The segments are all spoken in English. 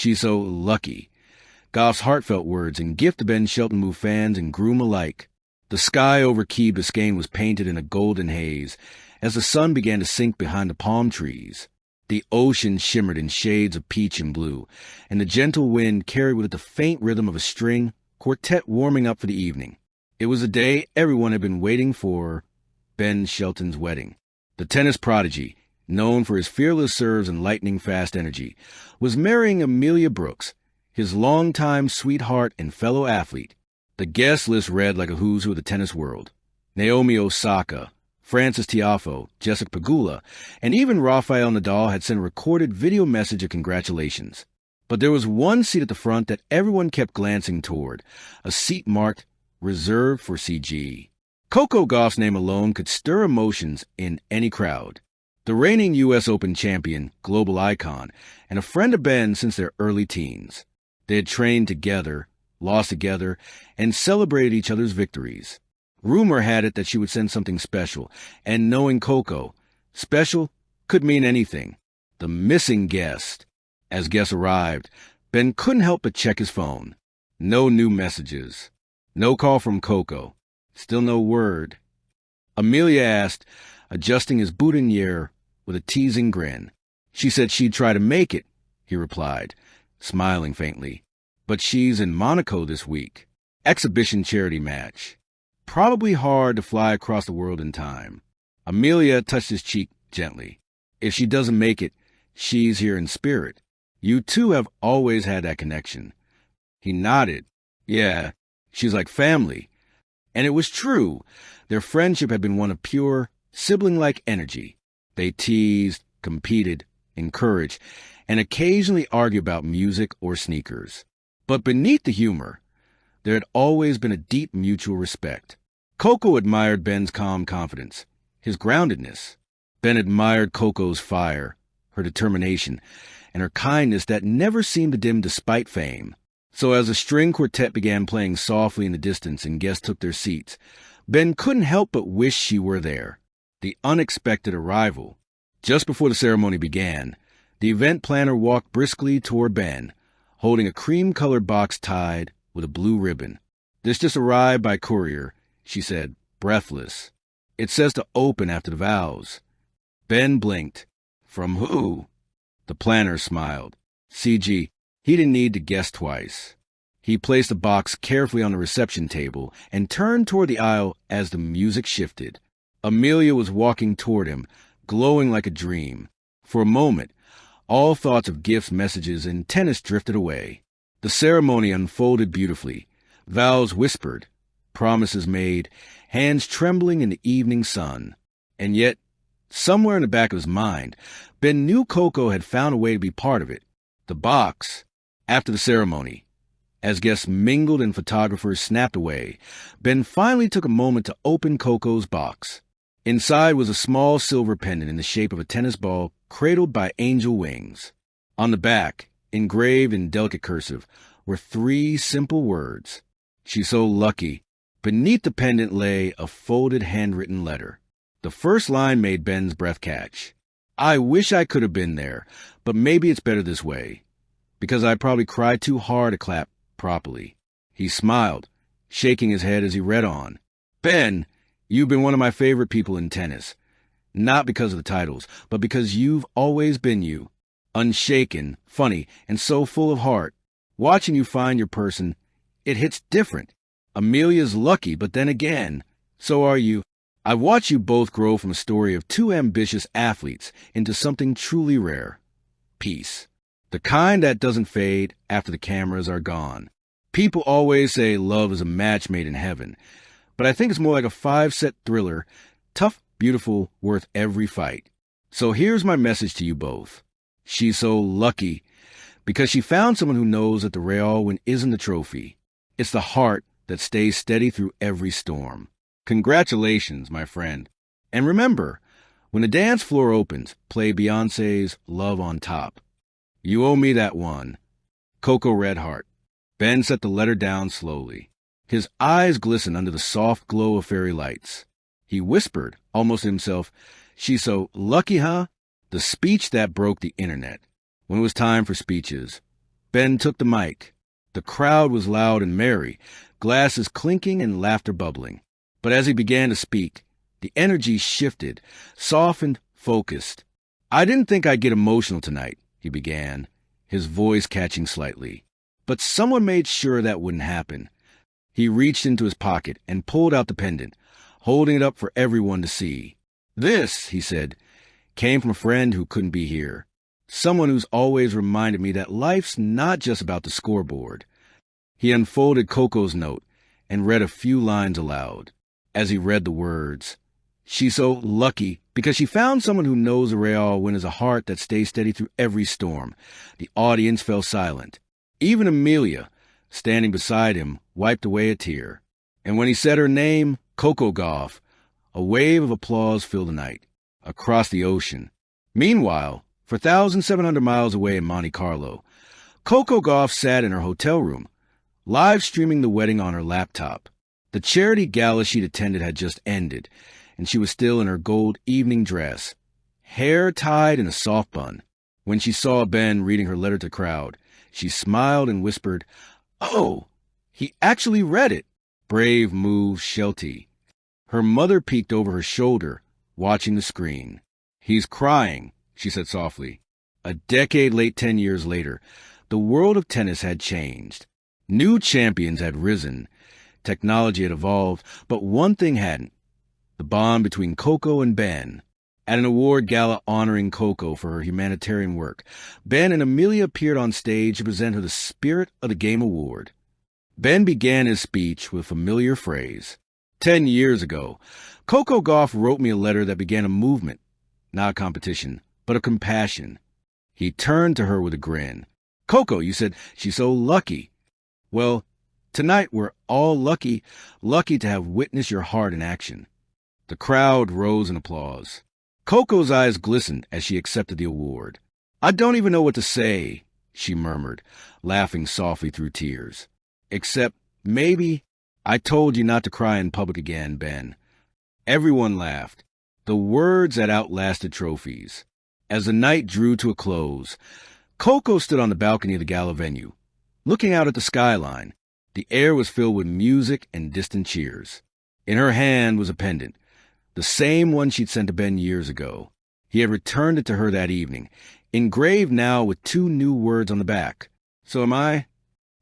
She's so lucky. Gauff's heartfelt words and gift to Ben Shelton moved fans and Groom alike. The sky over Key Biscayne was painted in a golden haze as the sun began to sink behind the palm trees. The ocean shimmered in shades of peach and blue, and the gentle wind carried with it the faint rhythm of a string quartet warming up for the evening. It was a day everyone had been waiting for, Ben Shelton's wedding. The tennis prodigy, known for his fearless serves and lightning-fast energy, was marrying Amelia Brooks, his longtime sweetheart and fellow athlete. The guest list read like a who's who of the tennis world. Naomi Osaka, Frances Tiafoe, Jessica Pegula, and even Rafael Nadal had sent a recorded video message of congratulations. But there was one seat at the front that everyone kept glancing toward, a seat marked reserved for CG. Coco Gauff's name alone could stir emotions in any crowd. The reigning U.S. Open champion, global icon, and a friend of Ben since their early teens. They had trained together, lost together, and celebrated each other's victories. Rumor had it that she would send something special, and knowing Coco, special could mean anything. The missing guest. As guests arrived, Ben couldn't help but check his phone. No new messages. No call from Coco. Still no word. Amelia asked, adjusting his boutonniere with a teasing grin. She said she'd try to make it, he replied, smiling faintly. But she's in Monaco this week. Exhibition charity match. Probably hard to fly across the world in time. Amelia touched his cheek gently. If she doesn't make it, she's here in spirit. You two have always had that connection. He nodded. Yeah, she's like family. And it was true. Their friendship had been one of pure, sibling-like energy. They teased, competed, encouraged, and occasionally argued about music or sneakers. But beneath the humor, there had always been a deep mutual respect. Coco admired Ben's calm confidence, his groundedness. Ben admired Coco's fire, her determination, and her kindness that never seemed to dim despite fame. So as the string quartet began playing softly in the distance and guests took their seats, Ben couldn't help but wish she were there. The unexpected arrival. Just before the ceremony began, the event planner walked briskly toward Ben, holding a cream-colored box tied with a blue ribbon. This just arrived by courier, she said, breathless. It says to open after the vows. Ben blinked. From who? The planner smiled. CG, he didn't need to guess twice. He placed the box carefully on the reception table and turned toward the aisle as the music shifted. Amelia was walking toward him, glowing like a dream. For a moment, all thoughts of gifts, messages, and tennis drifted away. The ceremony unfolded beautifully. Vows whispered, promises made, hands trembling in the evening sun. And yet, somewhere in the back of his mind, Ben knew Coco had found a way to be part of it. The box. After the ceremony, as guests mingled and photographers snapped away, Ben finally took a moment to open Coco's box. Inside was a small silver pendant in the shape of a tennis ball cradled by angel wings. On the back, engraved in delicate cursive, were 3 simple words. She's so lucky. Beneath the pendant lay a folded handwritten letter. The first line made Ben's breath catch. I wish I could have been there, but maybe it's better this way, because I probably cried too hard to clap properly. He smiled, shaking his head as he read on. Ben, you've been one of my favorite people in tennis. Not because of the titles, but because you've always been you. Unshaken, funny, and so full of heart. Watching you find your person, it hits different. Amelia's lucky, but then again, so are you. I've watched you both grow from a story of 2 ambitious athletes into something truly rare. Peace. The kind that doesn't fade after the cameras are gone. People always say love is a match made in heaven, but I think it's more like a 5-set thriller, tough, beautiful, worth every fight. So here's my message to you both. She's so lucky because she found someone who knows that the real win isn't the trophy. It's the heart that stays steady through every storm. Congratulations, my friend. And remember, when the dance floor opens, play Beyoncé's Love on Top. You owe me that one. Coco Redheart. Ben set the letter down slowly. His eyes glistened under the soft glow of fairy lights. He whispered, almost to himself, she's so lucky, huh? The speech that broke the internet. When it was time for speeches, Ben took the mic. The crowd was loud and merry, glasses clinking and laughter bubbling. But as he began to speak, the energy shifted, softened, focused. "I didn't think I'd get emotional tonight," he began, his voice catching slightly. "But someone made sure that wouldn't happen." He reached into his pocket and pulled out the pendant, holding it up for everyone to see. "This," he said, "came from a friend who couldn't be here. Someone who's always reminded me that life's not just about the scoreboard." He unfolded Coco's note and read a few lines aloud. As he read the words, "She's so lucky because she found someone who knows a real win is a heart that stays steady through every storm." The audience fell silent. Even Amelia, standing beside him, wiped away a tear. And when he said her name, Coco Gauff, a wave of applause filled the night. Across the ocean. Meanwhile, 4,700 miles away in Monte Carlo, Coco Gauff sat in her hotel room, live streaming the wedding on her laptop. The charity gala she'd attended had just ended, and she was still in her gold evening dress, hair tied in a soft bun. When she saw Ben reading her letter to the crowd, she smiled and whispered, "Oh, he actually read it." Brave move, Shelton. Her mother peeked over her shoulder, watching the screen. "He's crying," she said softly. A decade late, 10 years later, the world of tennis had changed. New champions had risen. Technology had evolved, but one thing hadn't: the bond between Coco and Ben. At an award gala honoring Coco for her humanitarian work, Ben and Amelia appeared on stage to present her the Spirit of the Game Award. Ben began his speech with a familiar phrase. 10 years ago, Coco Gauff wrote me a letter that began a movement, not a competition, but a compassion. He turned to her with a grin. "Coco, you said she's so lucky. Well, tonight we're all lucky to have witnessed your heart in action." The crowd rose in applause. Coco's eyes glistened as she accepted the award. "I don't even know what to say," she murmured, laughing softly through tears. "Except, maybe, I told you not to cry in public again, Ben." Everyone laughed. The words that outlasted trophies. As the night drew to a close, Coco stood on the balcony of the gala venue, looking out at the skyline. The air was filled with music and distant cheers. In her hand was a pendant, the same one she'd sent to Ben years ago. He had returned it to her that evening, engraved now with 2 new words on the back. "So am I?"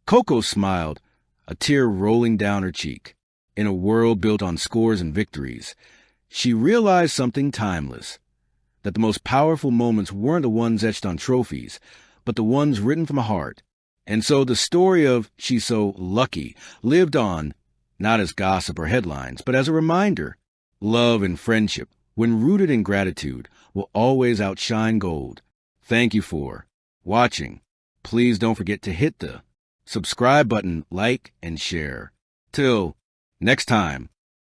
Coco smiled, a tear rolling down her cheek. In a world built on scores and victories, she realized something timeless: that the most powerful moments weren't the ones etched on trophies, but the ones written from a heart. And so the story of "She's So Lucky" lived on, not as gossip or headlines, but as a reminder. Love and friendship, when rooted in gratitude, will always outshine gold. Thank you for watching. Please don't forget to hit the subscribe button, like, and share. Till next time.